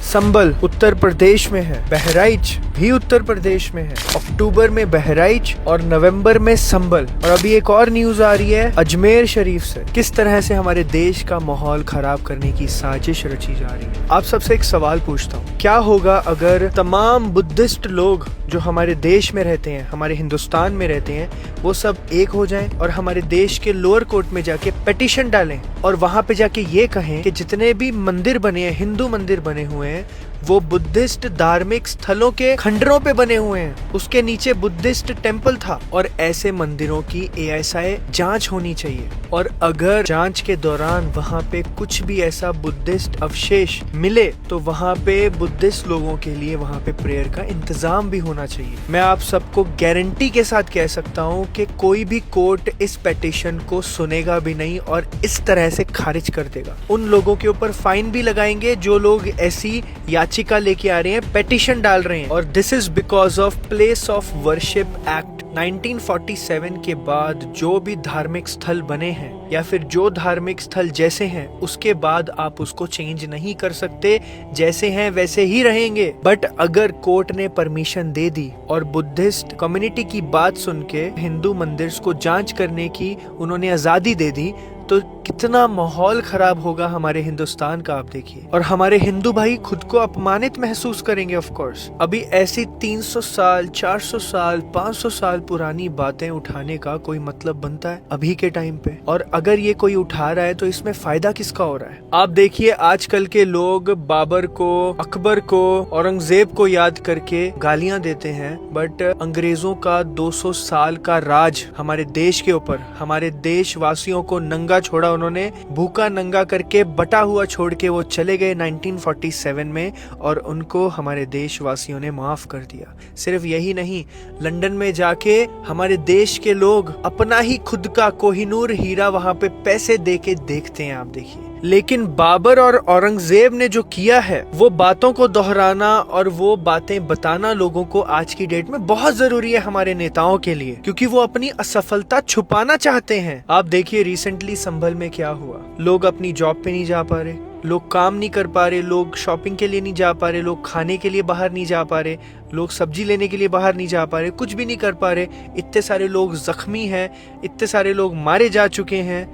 संबल उत्तर प्रदेश में है, बहराइच भी उत्तर प्रदेश में है। अक्टूबर में बहराइच और नवंबर में संबल। और अभी एक और न्यूज आ रही है अजमेर शरीफ से। किस तरह से हमारे देश का माहौल खराब करने की साजिश रची जा रही है। आप सबसे एक सवाल पूछता हूँ, क्या होगा अगर तमाम बुद्धिस्ट लोग जो हमारे देश में रहते हैं, हमारे हिंदुस्तान में रहते हैं, वो सब एक हो जाएं और हमारे देश के लोअर कोर्ट में जाके पिटीशन डालें और वहां पे जाके ये कहें कि जितने भी मंदिर बने हैं, हिंदू मंदिर बने हुए हैं, वो बुद्धिस्ट धार्मिक स्थलों के खंडरों पे बने हुए हैं, उसके नीचे बुद्धिस्ट टेम्पल था। और ऐसे मंदिरों की ASI जांच होनी चाहिए। और अगर जांच के दौरान वहां पे कुछ भी ऐसा बुद्धिस्ट अवशेष मिले तो वहां पे बुद्धिस्ट लोगों के लिए वहां पे प्रेयर का इंतजाम भी होना चाहिए। मैं आप सबको गारंटी के साथ कह सकता हूँ कि कोई भी कोर्ट इस पिटीशन को सुनेगा भी नहीं और इस तरह से खारिज कर देगा। उन लोगों के ऊपर फाइन भी लगाएंगे जो लोग ऐसी याचिका लेके आ रहे हैं, पिटीशन डाल रहे हैं। और this is because of place of worship act 1947 के बाद जो भी धार्मिक स्थल बने हैं या फिर जो धार्मिक स्थल जैसे हैं उसके बाद आप उसको चेंज नहीं कर सकते, जैसे हैं वैसे ही रहेंगे। बट अगर कोर्ट ने परमिशन दे दी और बुद्धिस्ट कम्युनिटी की बात सुन के हिंदू मंदिर को जांच करने की उन्होंने आजादी दे दी, तो कितना माहौल खराब होगा हमारे हिंदुस्तान का, आप देखिए। और हमारे हिंदू भाई खुद को अपमानित महसूस करेंगे। ऑफ कोर्स अभी ऐसी 300 साल 400 साल 500 साल पुरानी बातें उठाने का कोई मतलब बनता है अभी के टाइम पे? और अगर ये कोई उठा रहा है तो इसमें फायदा किसका हो रहा है? आप देखिए आजकल के लोग बाबर को, अकबर को, औरंगजेब को याद करके गालियां देते हैं, बट अंग्रेजों का 200 साल का राज हमारे देश के ऊपर, हमारे देशवासियों को नंगा छोड़ा, उन्होंने भूखा नंगा करके बटा हुआ छोड़ के वो चले गए 1947 में और उनको हमारे देशवासियों ने माफ कर दिया। सिर्फ यही नहीं, लंदन में जाके हमारे देश के लोग अपना ही खुद का कोहिनूर हीरा वहां पे पैसे दे के देखते हैं, आप देखिए। लेकिन बाबर और औरंगजेब ने जो किया है वो बातों को दोहराना और वो बातें बताना लोगों को आज की डेट में बहुत जरूरी है हमारे नेताओं के लिए, क्योंकि वो अपनी असफलता छुपाना चाहते हैं। आप देखिए रिसेंटली संभल में क्या हुआ। लोग अपनी जॉब पे नहीं जा पा रहे, लोग काम नहीं कर पा रहे, लोग शॉपिंग के लिए नहीं जा पा रहे, लोग खाने के लिए बाहर नहीं जा पा रहे, लोग सब्जी लेने के लिए बाहर नहीं जा पा रहे, कुछ भी नहीं कर पा रहे। इतने सारे लोग जख्मी हैं, इतने सारे लोग मारे जा चुके हैं।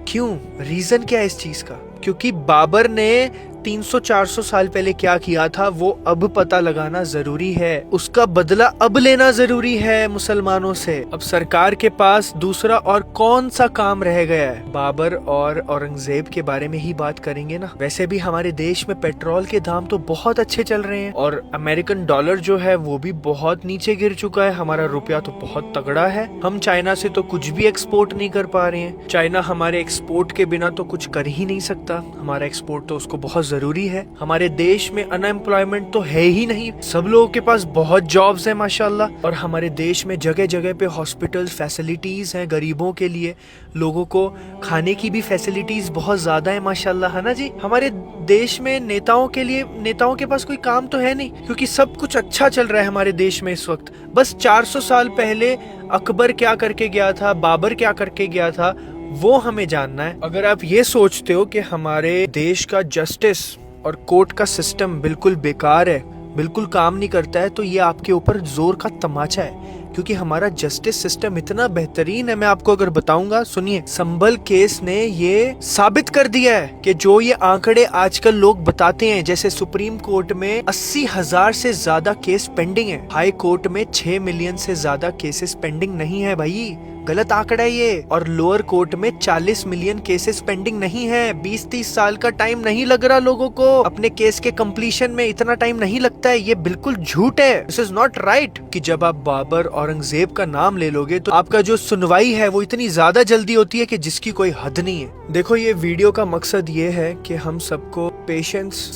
क्यों? रीजन क्या है इस चीज का? क्योंकि बाबर ने 300-400 साल पहले क्या किया था वो अब पता लगाना जरूरी है, उसका बदला अब लेना जरूरी है मुसलमानों से। अब सरकार के पास दूसरा और कौन सा काम रह गया है? बाबर और औरंगजेब के बारे में ही बात करेंगे ना। वैसे भी हमारे देश में पेट्रोल के दाम तो बहुत अच्छे चल रहे हैं और अमेरिकन डॉलर जो है वो भी बहुत नीचे गिर चुका है। हमारा रुपया तो बहुत तगड़ा है। हम चाइना से तो कुछ भी एक्सपोर्ट नहीं कर पा रहे हैं। चाइना हमारे एक्सपोर्ट के बिना तो कुछ कर ही नहीं सकता। हमारा एक्सपोर्ट तो उसको बहुत जरूरी है। हमारे देश में अनएम्प्लॉयमेंट तो है ही नहीं, सब लोगों के पास बहुत जॉब्स हैं माशाल्लाह। और हमारे देश में जगह जगह पे हॉस्पिटल्स, फैसिलिटीज हैं गरीबों के लिए, लोगों को खाने की भी फैसिलिटीज बहुत ज्यादा है माशाल्लाह, है ना जी। हमारे देश में नेताओं के लिए, नेताओं के पास कोई काम तो है नहीं, क्योंकि सब कुछ अच्छा चल रहा है हमारे देश में इस वक्त। बस 400 साल पहले अकबर क्या करके गया था, बाबर क्या करके गया था, वो हमें जानना है। अगर आप ये सोचते हो कि हमारे देश का जस्टिस और कोर्ट का सिस्टम बिल्कुल बेकार है, बिल्कुल काम नहीं करता है, तो ये आपके ऊपर जोर का तमाचा है, क्योंकि हमारा जस्टिस सिस्टम इतना बेहतरीन है। मैं आपको अगर बताऊंगा, सुनिए, संभल केस ने ये साबित कर दिया है कि जो ये आंकड़े आजकल लोग बताते हैं, जैसे सुप्रीम कोर्ट में 80,000 से ज्यादा केस पेंडिंग है, हाई कोर्ट में 6 मिलियन से ज्यादा केसेस पेंडिंग नहीं है भाई, गलत आंकड़ा है ये। और लोअर कोर्ट में 40 मिलियन केसेस पेंडिंग नहीं है। 20-30 साल का टाइम नहीं लग रहा लोगों को अपने केस के कंप्लीशन में, इतना टाइम नहीं लगता है। ये बिल्कुल झूठ है, दिस इज नॉट राइट। कि जब आप बाबर औरंगजेब का नाम ले लोगे तो आपका जो सुनवाई है वो इतनी ज्यादा जल्दी होती है कि जिसकी कोई हद नहीं है। देखो, ये वीडियो का मकसद ये है कि हम सबको पेशेंस,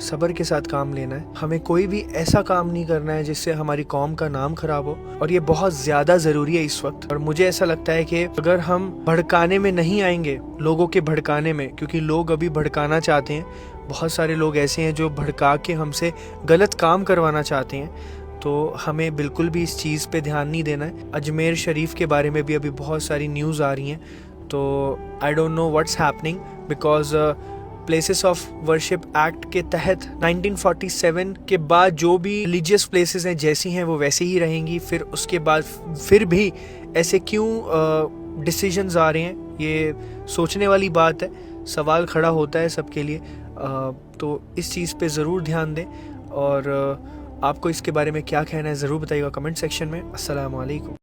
सबर के साथ काम लेना है। हमें कोई भी ऐसा काम नहीं करना है जिससे हमारी कौम का नाम खराब हो, और ये बहुत ज्यादा जरूरी है इस वक्त। और मुझे ऐसा लगता है कि अगर हम भड़काने में नहीं आएंगे, लोगों के भड़काने में, क्योंकि लोग अभी भड़काना चाहते हैं, बहुत सारे लोग ऐसे हैं जो भड़का के हमसे गलत काम करवाना चाहते हैं, तो हमें बिल्कुल भी इस चीज़ पे ध्यान नहीं देना है। अजमेर शरीफ के बारे में भी अभी बहुत सारी न्यूज़ आ रही हैं, तो I don't know what's happening, because places of worship act के तहत 1947 के बाद जो भी रिलीजियस प्लेसेस हैं जैसी हैं वो वैसे ही रहेंगी। फिर उसके बाद फिर भी ऐसे क्यों डिसीजंस आ रहे हैं, ये सोचने वाली बात है, सवाल खड़ा होता है सबके लिए। तो इस चीज़ पे ज़रूर ध्यान दें और आपको इसके बारे में क्या कहना है ज़रूर बताइएगा कमेंट सेक्शन में। अस्सलाम वालेकुम।